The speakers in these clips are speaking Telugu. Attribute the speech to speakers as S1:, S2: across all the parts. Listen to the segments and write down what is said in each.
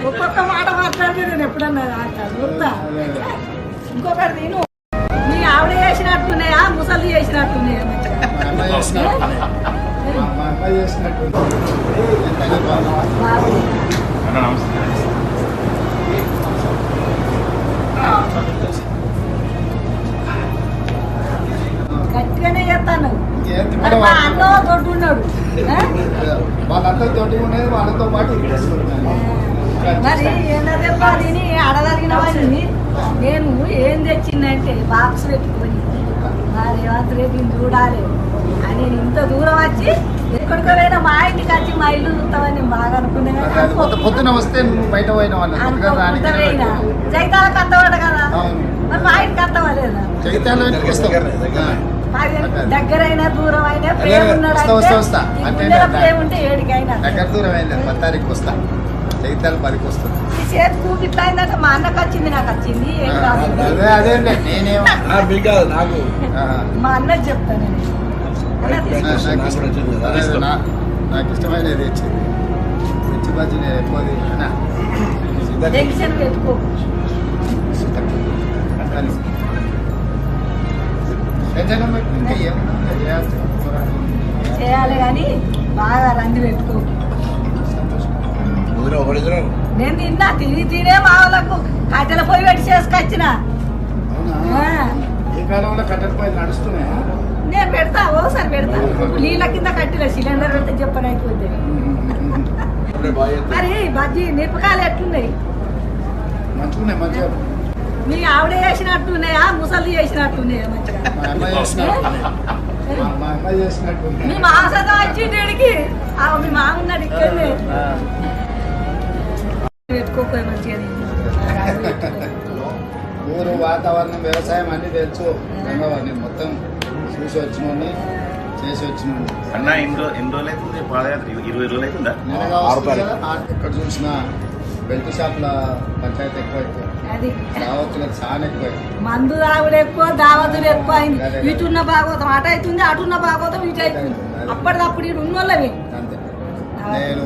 S1: ఒక్కొక్క మాట మాట్లాడితే నేను ఎప్పుడన్నా చూస్తా. ఇంకొకటి నేను మీ ఆవిడ చేసినట్టున్నాయా ముసలి చేసినట్టున్నాయా గట్టిగానే చేస్తాను. అన్న తోటి ఉన్నాడు
S2: వాళ్ళంతా తోటి ఉండేది వాళ్ళతో పాటు
S1: మరి ఏంటంటే దీని అడగలిగిన వాడిని నేను ఏం తెచ్చిందంటే బాక్స్ పెట్టుకొని రేవంత్ రెడ్డిని చూడాలి అని నేను ఇంత దూరం వచ్చి ఎక్కడికో పోయినా మా ఇంటికి వచ్చి మా ఇల్లు చూస్తామని బాగా అనుకున్నాను.
S2: పొద్దున వస్తే నువ్వు బయట పోయిన
S1: పోయినా జైతాలకు అత్తవాడ కదా మరి మా ఇంటికి అత్తవాలేదా దగ్గర అయినా దూరం అయినా ప్రేమ ఉన్నాడు ప్రేమ ఉంటే ఏడికైనా
S2: దగ్గర దూరం అయినా 10 తారీఖు వస్తా జగిత్యాల 10కి వస్తుంది.
S1: ఈ చేతి కూకి ఇట్లా అయిందంటే మా అన్నకు వచ్చింది నాకు వచ్చింది ఏం కాదు.
S2: అదే నేనేమో
S1: మా అన్నది చెప్తాను
S2: నాకు ఇష్టమైనది తెచ్చింది మిర్చి బజ్జీ నేను ఎక్కువ
S1: టెన్షన్ పెట్టుకో చేయాలి కానీ బాగా రంది పెట్టుకో. నేను తిన్నా తినే మా వాళ్ళకు కట్టెల పొయ్యి పెట్టి చేసుకొచ్చిన. నేను పెడతా ఓసారి పెడతా నీళ్ళ కింద కట్టిన సిలిండర్ పెడితే చెప్పని అయిపోద్ది. మరి బజ్జీ మిరపకాయలు ఎట్లున్నాయి? మీ ఆవిడ చేసినట్టున్నాయా ముసలి చేసినట్టున్నాయా? మీ మాసతో వచ్చింటికి మీ మామ ఉన్నాడు ఇక్కడనే పెట్టుకోపోయి మంచిగా.
S2: ఊరు వాతావరణం వ్యవసాయం అన్ని తెలుసు మొత్తం చూసి వచ్చిన చేసి వచ్చిన
S3: అన్న ఎన్ని రోజులు అవుతుంది పాదయాత్ర? 20 రోజులు అవుతుందా?
S2: ఎక్కడ చూసినా బెల్ట్ షాప్ల పంచాయతీ ఎక్కువ అయిపోయింది, దావతులకు చాలా ఎక్కువ.
S1: మందు తాగుడు ఎక్కువ దావతులు ఎక్కువ అయింది. ఇటున్న భాగవతం అటు అవుతుంది అటున్న భాగవతం ఇటు అవుతుంది. అప్పటికప్పుడు ఇటు ఉన్నోళ్ళవి
S2: అంతే. నేను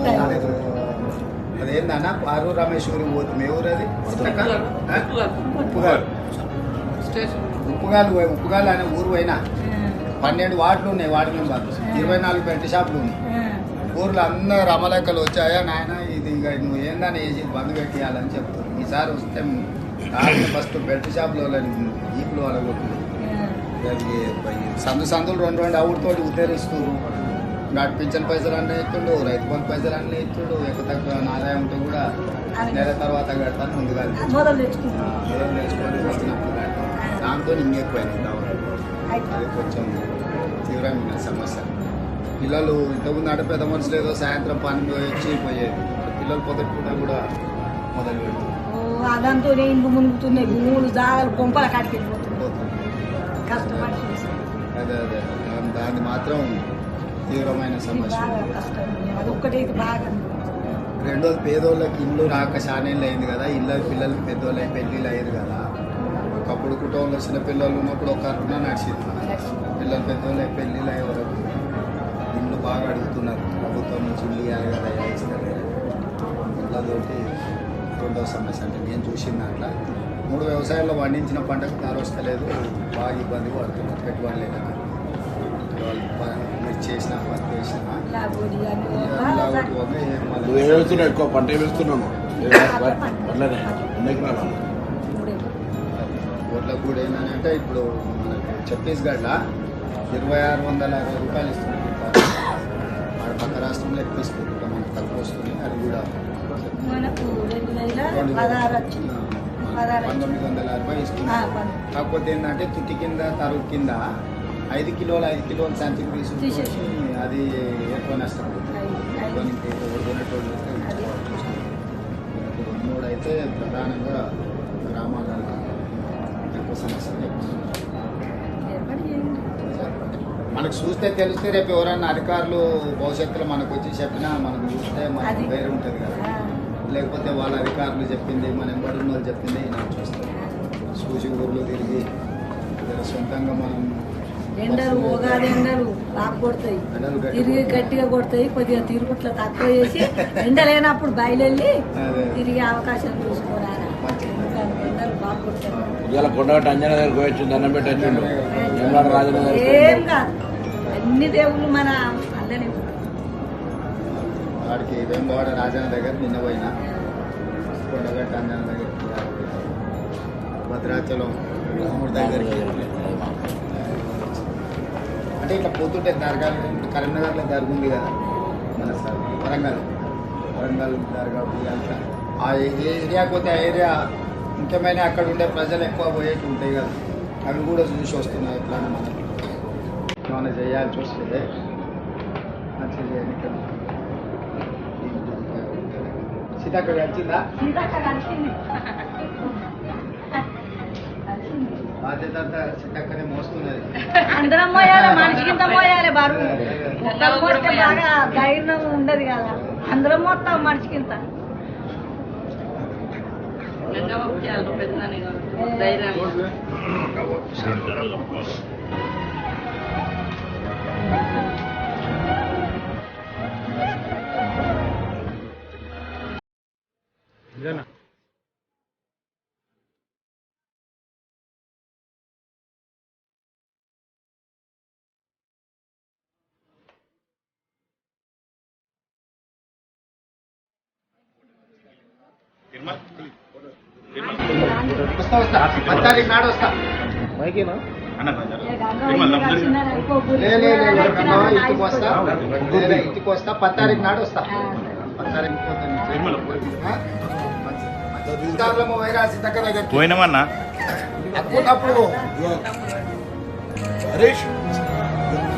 S2: అదేందన్నా పారు రమేశ్వరి పోతుంది. ఎవరు అది? ఉప్పుగాలు అనే ఊరు పోయినా 12 వార్డులు ఉన్నాయి. వార్డు మెంబర్ 24 బెల్ట్ షాపులు ఉన్నాయి. ఊర్లో అందరు అమలెక్కలు వచ్చాయా నాయన ఇది ఇక నువ్వు ఏందని వేసి బంద్ పెట్టేయాలని చెప్తారు. ఈసారి వస్తే ఫస్ట్ బెల్ట్ షాప్లో ఈపులు వాళ్ళ సందులు 2 అవుడితోటి ఉత్తరిస్తున్నారు. నాటి పింఛన్ పైసలు అన్నీ ఇస్తుండు, రైతు బంధు పైసలు అన్నీ ఇస్తుండు. ఎక్కువ తక్కువ ఆదాయం ఉంటే కూడా నెల తర్వాత కడతాను ముందుగా నేర్చుకొని వచ్చినప్పుడు దాంతో ఇంకెక్కువైంది. అది కొంచెం తీవ్రమైన సమస్య. పిల్లలు ఇంతకుముందు అంటే పెద్ద మనుషులు ఏదో సాయంత్రం పని వచ్చి పోయేది. పిల్లలు పొద్దుట కూడా మొదలు పెడుతుంది.
S1: అదంతా ఇంటి మునుగుతున్నాయి. భూములు జాగాలు కొంపల కట్టుకెళ్ళిపోతుంది.
S2: అదే దాన్ని మాత్రం తీవ్రమైన సమస్య. రెండోది పేదోళ్ళకి ఇల్లు రాక శానేళ్ళు అయింది కదా. పిల్లలకి పెద్దోళ్ళు పెళ్ళిళ్ళు అయ్యారు కదా. ఒకప్పుడు కుటుంబంలో చిన్న పిల్లలు ఉన్నప్పుడు ఒక అరుణ నడిచింది. పిల్లలు పెద్దోళ్ళు పెళ్ళిళ్ళు అయ్యే వరకు ఇల్లు బాగా అడుగుతున్నారు. ప్రభుత్వం నుంచి ఇల్లు ఇవ్వాలి కదా, ఇస్తారు. ఇళ్ళతోటి రెండవ సమస్య అంటే నేను చూసిన దాంట్లో 3 వ్యవసాయాల్లో పండించిన పంటకు ధర వస్తలేదు. బాగా ఇబ్బంది పడుతున్నారు. పెట్టుబడి లేక మీరు చేసిన పని చేసిన
S4: ఎక్కువ పంట వేస్తున్నాము.
S2: ఓట్లకు కూడా ఏంటంటే ఇప్పుడు మనకు ఛత్తీస్గఢ్లో 2660 రూపాయలు ఇస్తున్నారు. పక్క రాష్ట్రంలో ఎక్కువ ఇస్తుంది, మనకు తక్కువ వస్తుంది. అది కూడా 1960 ఇస్తుంది. కాకపోతే ఏంటంటే తుట్టి కింద తరుగు కింద 5 కిలోలు సంచి తీసుకొని అది ఎక్కువ నష్టం. మూడు అయితే ప్రధానంగా గ్రామాలలో ఎక్కువ సమస్యలు. మనకు చూస్తే తెలిస్తే రేపు ఎవరైనా అధికారులు భవిష్యత్తులో మనకు వచ్చి చెప్పినా మనకు చూస్తే మనకు వేరే ఉంటుంది కదా. లేకపోతే వాళ్ళ అధికారులు చెప్పింది మనం బడున్నోళ్ళు చెప్పింది నాకు చూస్తాం. చూసి ఊర్లో తిరిగి సొంతంగా మనం
S1: ఎండలు ఉగాది ఎండలు బాగా కొడతాయి,
S2: ఎండలు గట్టిగా
S1: తిరిగి గట్టిగా కొడతాయి. కొద్దిగా తిరుగుట్లో తక్కువ చేసి ఎండ లేనప్పుడు బయలుదేరి
S2: అదే.
S1: తిరిగే అవకాశం చూసుకోరారా. ఎందుకంటే ఎండలు బాగా కొడతాయి.
S4: ఇవాళ కొండగట్టు అంజనా దగ్గర పోయొచ్చు, దండం పెట్టి వచ్చిండు. వేములవాడ రాజన్న దగ్గరికి
S1: ఏం
S4: పోయిండు.
S1: కాదు, అన్ని దేవుళ్ళు మన అందరి
S2: వాడికి వేములవాడ రాజన్న దగ్గర నిన్న పోయినా, కొండగట్ట అంజన దగ్గరికి భద్రాచలం రాముడి దగ్గరికి. అంటే ఇట్లా పోతుంటే దర్గాలు, ఇప్పుడు కరీంనగర్లో దర్గా ఉంది కదా మన సార్, వరంగల్ దర్గా అంతా ఆ ఏరియాకి పోతే ఆ ఏరియా ముఖ్యమైన అక్కడ ఉండే ప్రజలు ఎక్కువ పోయేట్టు ఉంటాయి కదా, అవి కూడా చూసి వస్తున్నాయి. ఎట్లా మనకి ఏమైనా చేయాల్సి వస్తుంది మంచిగా చేయడానికి. సీతక్క వచ్చిందా?
S1: సీతక్క కలిసింది.
S2: బాధ్యత అంతా సీతక్కనే మోస్తున్నది.
S1: అందరం మోయాలి, మనిషికింత మోయాలి బరువు. ఒక్కరు మోస్తే బాగా ధైర్యం ఉండదు కదా, అందరం మొత్తం మనిషికింత.
S2: వస్తా 10 తారీఖు నాడు వస్తా. ఇంటికి వస్తా, ఇంటికి వస్తా 10 తారీఖు నాడు వస్తా. 10 తారీఖు వైరాసి దగ్గర
S3: పోయినామన్నా
S2: అప్పుడు
S4: హరీష్